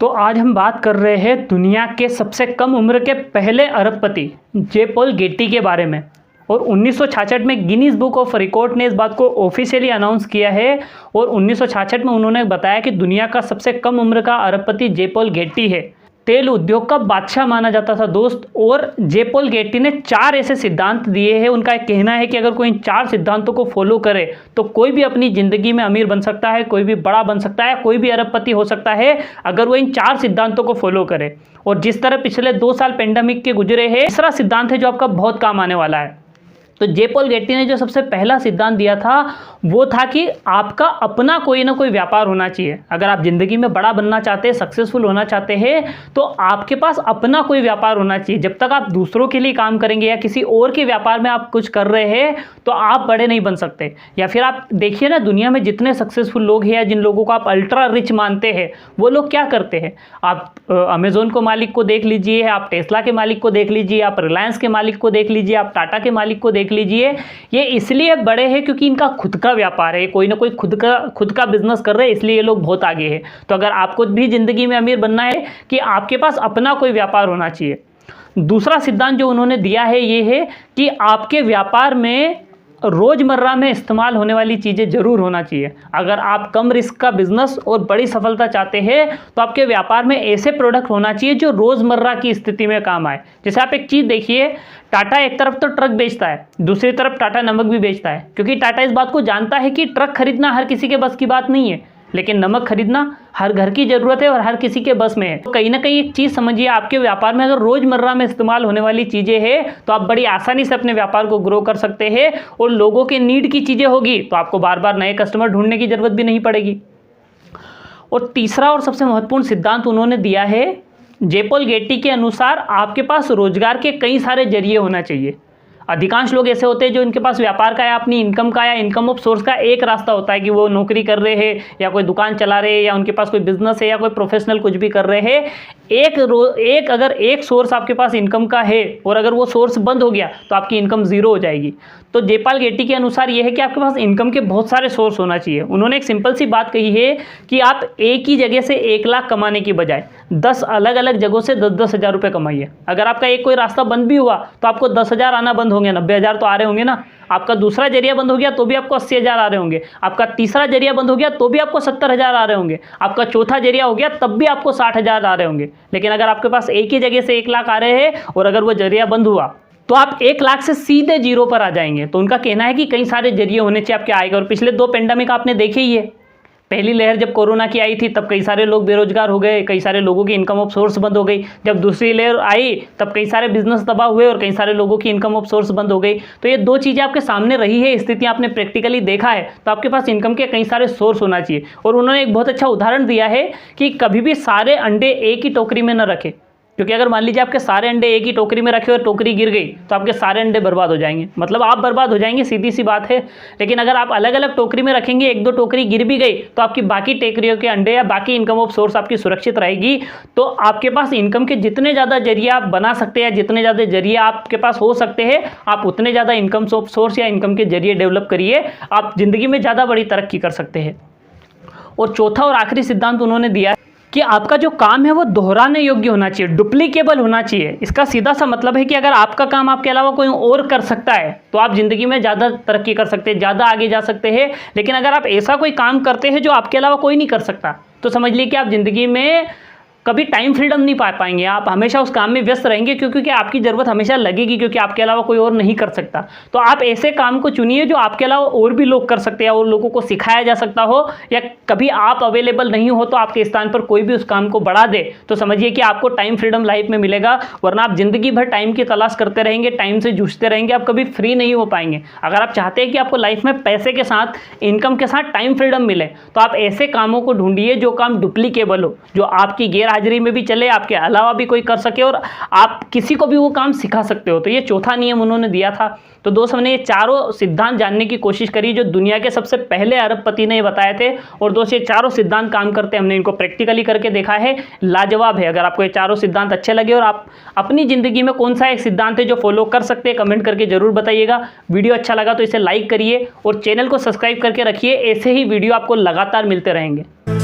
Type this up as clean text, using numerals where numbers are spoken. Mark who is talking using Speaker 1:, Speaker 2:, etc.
Speaker 1: तो आज हम बात कर रहे हैं दुनिया के सबसे कम उम्र के पहले अरबपति जे पॉल गेटी के बारे में। और 1966 में गिनीज बुक ऑफ रिकॉर्ड ने इस बात को ऑफिशियली अनाउंस किया है और 1966 में उन्होंने बताया कि दुनिया का सबसे कम उम्र का अरबपति जे पॉल गेटी है। तेल उद्योग का बादशाह माना जाता था दोस्त। और जे पॉल गेटी ने 4 ऐसे सिद्धांत दिए हैं। उनका एक कहना है कि अगर कोई इन 4 सिद्धांतों को फॉलो करे तो कोई भी अपनी ज़िंदगी में अमीर बन सकता है, कोई भी बड़ा बन सकता है, कोई भी अरबपति हो सकता है अगर वो इन 4 सिद्धांतों को फॉलो करे। और जिस तरह पिछले 2 साल पेंडेमिक के गुजरे हैं, तीसरा सिद्धांत है जो आपका बहुत काम आने वाला है। तो जे पॉल गेटी ने जो सबसे पहला सिद्धांत दिया था वो था कि आपका अपना कोई ना कोई व्यापार होना चाहिए। अगर आप ज़िंदगी में बड़ा बनना चाहते हैं, सक्सेसफुल होना चाहते हैं, तो आपके पास अपना कोई व्यापार होना चाहिए। जब तक आप दूसरों के लिए काम करेंगे या किसी और के व्यापार में आप कुछ कर रहे हैं तो आप बड़े नहीं बन सकते। या फिर आप देखिए ना, दुनिया में जितने सक्सेसफुल लोग हैं या जिन लोगों को आप अल्ट्रा रिच मानते हैं, वो लोग क्या करते हैं। आप अमेजोन को मालिक को देख लीजिए, आप टेस्ला के मालिक को देख लीजिए, आप रिलायंस के मालिक को देख लीजिए, आप टाटा के मालिक को देख लीजिए। ये इसलिए बड़े हैं क्योंकि इनका खुद का व्यापार है, कोई ना कोई खुद का बिजनेस कर रहे हैं, इसलिए ये लोग बहुत आगे हैं। तो अगर आपको भी जिंदगी में अमीर बनना है कि आपके पास अपना कोई व्यापार होना चाहिए। दूसरा सिद्धांत जो उन्होंने दिया है ये है कि आपके व्यापार में रोज़मर्रा में इस्तेमाल होने वाली चीज़ें ज़रूर होना चाहिए। अगर आप कम रिस्क का बिजनेस और बड़ी सफलता चाहते हैं तो आपके व्यापार में ऐसे प्रोडक्ट होना चाहिए जो रोज़मर्रा की स्थिति में काम आए। जैसे आप एक चीज़ देखिए, टाटा एक तरफ तो ट्रक बेचता है, दूसरी तरफ टाटा नमक भी बेचता है, क्योंकि टाटा इस बात को जानता है कि ट्रक खरीदना हर किसी के बस की बात नहीं है, लेकिन नमक खरीदना हर घर की ज़रूरत है और हर किसी के बस में है। तो कहीं ना कहीं एक चीज़ समझिए, आपके व्यापार में अगर रोज़मर्रा में इस्तेमाल होने वाली चीज़ें हैं तो आप बड़ी आसानी से अपने व्यापार को ग्रो कर सकते हैं। और लोगों के नीड की चीज़ें होगी तो आपको बार बार नए कस्टमर ढूंढने की ज़रूरत भी नहीं पड़ेगी। और तीसरा और सबसे महत्वपूर्ण सिद्धांत उन्होंने दिया है, जे पॉल गेटी के अनुसार आपके पास रोजगार के कई सारे जरिए होना चाहिए। अधिकांश लोग ऐसे होते हैं जो इनके पास व्यापार का या अपनी इनकम का या इनकम ऑफ सोर्स का एक रास्ता होता है कि वो नौकरी कर रहे हैं या कोई दुकान चला रहे हैं या उनके पास कोई बिजनेस है या कोई प्रोफेशनल कुछ भी कर रहे हैं। अगर एक सोर्स आपके पास इनकम का है और अगर वो सोर्स बंद हो गया तो आपकी इनकम ज़ीरो हो जाएगी। तो जे पॉल गेटी के अनुसार ये है कि आपके पास इनकम के बहुत सारे सोर्स होना चाहिए। उन्होंने एक सिंपल सी बात कही है कि आप एक ही जगह से 1 लाख कमाने की बजाय 10 अलग अलग जगहों से 10-10 हज़ार रुपये कमाइए। अगर आपका एक कोई रास्ता बंद भी हुआ तो आपको 10 हज़ार आना बंद होंगे, 90 हज़ार तो आ रहे होंगे ना। आपका दूसरा जरिया बंद हो गया तो भी आपको 80 हज़ार आ रहे होंगे। आपका तीसरा जरिया बंद हो गया तो भी आपको 70 हज़ार आ रहे होंगे। आपका चौथा जरिया हो गया तब भी आपको 60 हज़ार आ रहे होंगे। लेकिन अगर आपके पास एक ही जगह से 1 लाख आ रहे हैं और अगर वो जरिया बंद हुआ तो आप 1 लाख से सीधे 0 पर आ जाएंगे। तो उनका कहना है कि कई सारे जरिए होने चाहिए आपके आय के। और पिछले 2 पेंडेमिक आपने देखे ही है। पहली लहर जब कोरोना की आई थी तब कई सारे लोग बेरोजगार हो गए, कई सारे लोगों की इनकम ऑफ सोर्स बंद हो गई। जब दूसरी लहर आई तब कई सारे बिजनेस तबाह हुए और कई सारे लोगों की इनकम ऑफ सोर्स बंद हो गई। तो ये 2 चीज़ें आपके सामने रही है, स्थिति आपने प्रैक्टिकली देखा है। तो आपके पास इनकम के कई सारे सोर्स होना चाहिए। और उन्होंने एक बहुत अच्छा उदाहरण दिया है कि कभी भी सारे अंडे एक ही टोकरी में न रखें, क्योंकि अगर मान लीजिए आपके सारे अंडे एक ही टोकरी में रखे और टोकरी गिर गई तो आपके सारे अंडे बर्बाद हो जाएंगे, मतलब आप बर्बाद हो जाएंगे, सीधी सी बात है। लेकिन अगर आप अलग अलग टोकरी में रखेंगे, 1-2 टोकरी गिर भी गई तो आपकी बाकी टोकरियों के अंडे या बाकी इनकम ऑफ सोर्स आपकी सुरक्षित रहेगी। तो आपके पास इनकम के जितने ज़्यादा जरिए आप बना सकते हैं, जितने ज़्यादा जरिए आपके पास हो सकते हैं, आप उतने ज़्यादा इनकम ऑफ सोर्स या इनकम के जरिए डेवलप करिए। आप ज़िंदगी में ज़्यादा बड़ी तरक्की कर सकते हैं। और चौथा और आखिरी सिद्धांत उन्होंने दिया कि आपका जो काम है वो दोहराने योग्य होना चाहिए, डुप्लीकेबल होना चाहिए। इसका सीधा सा मतलब है कि अगर आपका काम आपके अलावा कोई और कर सकता है तो आप ज़िंदगी में ज़्यादा तरक्की कर सकते हैं, ज़्यादा आगे जा सकते हैं। लेकिन अगर आप ऐसा कोई काम करते हैं जो आपके अलावा कोई नहीं कर सकता तो समझ लीजिए कि आप ज़िंदगी में कभी टाइम फ्रीडम नहीं पा पाएंगे। आप हमेशा उस काम में व्यस्त रहेंगे क्योंकि आपकी ज़रूरत हमेशा लगेगी, क्योंकि आपके अलावा कोई और नहीं कर सकता। तो आप ऐसे काम को चुनिए जो आपके अलावा और भी लोग कर सकते हैं और लोगों को सिखाया जा सकता हो, या कभी आप अवेलेबल नहीं हो तो आपके स्थान पर कोई भी उस काम को बढ़ा दे तो समझिए कि आपको टाइम फ्रीडम लाइफ में मिलेगा। वरना आप ज़िंदगी भर टाइम की तलाश करते रहेंगे, टाइम से जूझते रहेंगे, आप कभी फ्री नहीं हो पाएंगे। अगर आप चाहते हैं कि आपको लाइफ में पैसे के साथ, इनकम के साथ टाइम फ्रीडम मिले तो आप ऐसे कामों को ढूंढिए जो काम डुप्लीकेबल हो, जो आपकी गैर हाजिरी में भी चले, आपके अलावा भी कोई कर सके और आप किसी को भी वो काम सिखा सकते हो। तो ये चौथा नियम उन्होंने दिया था। तो दोस्त, हमने ये चारों सिद्धांत जानने की कोशिश करी जो दुनिया के सबसे पहले अरबपति ने बताए थे। और दोस्त, ये चारों सिद्धांत काम करते हैं, हमने इनको प्रैक्टिकली करके देखा है, लाजवाब है। अगर आपको ये चारों सिद्धांत अच्छे लगे और आप अपनी ज़िंदगी में कौन सा एक सिद्धांत है जो फॉलो कर सकते हैं, कमेंट करके जरूर बताइएगा। वीडियो अच्छा लगा तो इसे लाइक करिए और चैनल को सब्सक्राइब करके रखिए। ऐसे ही वीडियो आपको लगातार मिलते रहेंगे।